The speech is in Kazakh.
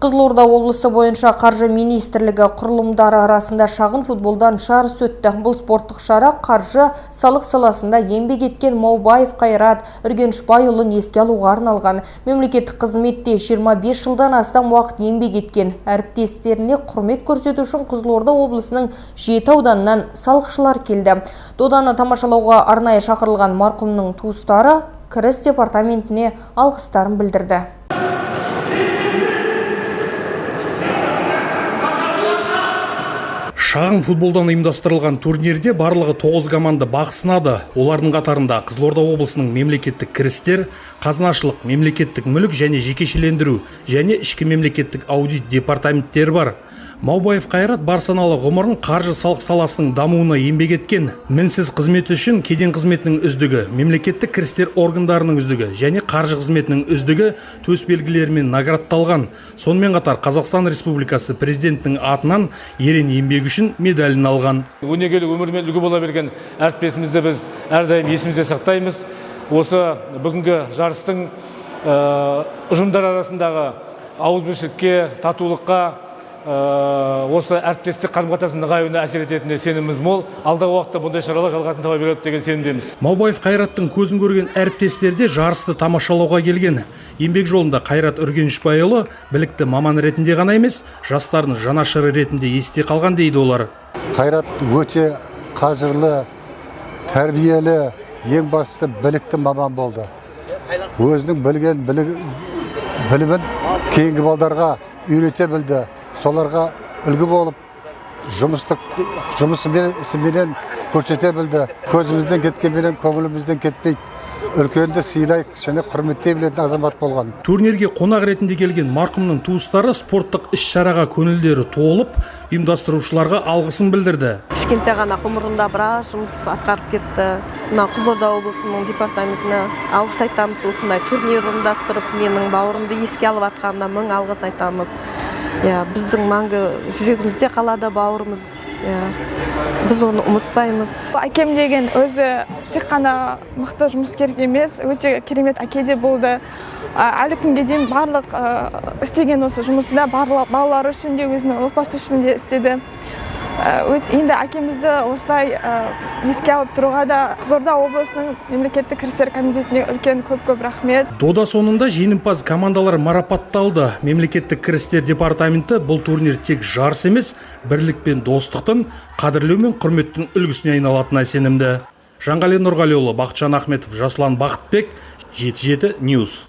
Қызылорда облысы бойынша қаржы министрлігі құрылымдары арасында шағын футболдан жарыс өтті. Бұл спорттық шара қаржы салық саласында еңбек еткен Маубаев Қайрат Үргенішбайұлын еске алуға арналған. Мемлекеттік қызметте 25 жылдан астам уақыт еңбек еткен әріптестеріне құрмет көрсету үшін Қызылорда облысының 7 ауданынан салықшылар келді. Доданы тамашалауға арнайы шақырылған марқұмның туыстары кіріс департаментіне алғыстарын білдірді. Шағын футболдан ұйымдастырылған турнирде барлығы 9 команда бақ сынады. Олардың қатарында Қызылорда облысының мемлекеттік кірістер, қазынашылық, мемлекеттік мүлік және жекешелендіру және ішкі мемлекеттік аудит департаменттері бар. Маубаев Қайрат бар саналы ғұмырын қаржы салық саласының дамуына еңбек еткен. Мінсіз қызметі үшін кеден қызметінің үздігі, мемлекеттік кірістер органдарының үздігі және қаржы қызметінің үздігі төсбелгілерімен наградталған. Сонымен қатар Қазақстан Республикасы президентінің атынан ерен еңбегі үшін медалін алған. Өнегелі өмірмен үлгі бола берген әріптесімізді біз әрдайым есімізде сақтаймыз. Осы бүгінгі жарыстың ұжымдар арасындағы ауызбіршілікке, татулыққа, осы әріптестік қарым-қатынастың нығаюына әсер ететініне сеніміміз мол. Алдағы уақытта бұндай шаралар жалғасын таба береді деген сенімдеміз. Маубаев Қайраттың көзін көрген әріптестер де жарысты тамашалауға келген. Еңбек жолында Қайрат Үргенішбайұлы білікті маман ретінде ғана емес, жастардың жанашыры ретінде есте қалған дейді олар. Қайрат өте қажырлы, тәрбиелі, ең бастысы білікті маман болды. Өзінің білген білімін кейінгі балдарға үйрете білді. Соларға үлгі болып, жұмысымен көрсете білді. Көзімізден кеткенменен көңілімізден кетпейді. Үлкенді сыйлай, және құрметтей білетін азамат болған. Турнирге қонақ ретінде келген марқұмның туыстары спорттық іс-шараға көңілдері толып, ұйымдастырушыларға алғысын білдірді. Кішкентай ғана ғұмырында біраз жұмыс атқарып кетті. Мына Қызылорда облысының департаментіне алғыс айтамыз. Осындай турнир ұйымдастырып, менің бауырымды еске алып атқанына мың алғыс айтамыз. Біздің мәңгі жүрегімізде қалады бауырымыз. Біз оны ұмытпаймыз. Әкем деген өзі тек қана мықты жұмыскер емес, өте керемет әке де болды. Әлі күнге дейін барлық істеген осы жұмысында барлық балалары үшін де, өзінің отбасы үшін де істеді. Енді әкемізді осылай еске алып тұруға да Қызылорда облысының мемлекеттік кірістер комитетіне үлкен көп рахмет. Дода соңында жеңімпаз командалар марапатталды. Мемлекеттік кірістер департаменті бұл турнир тек жарыс емес, бірлік пен достықтың, қадірлеу мен құрметтің үлгісіне айналатынына сенімді. Жанғали Нұрғалиұлы, Бақытжан Ахметов, Жасұлан Бақытбек, 77 News.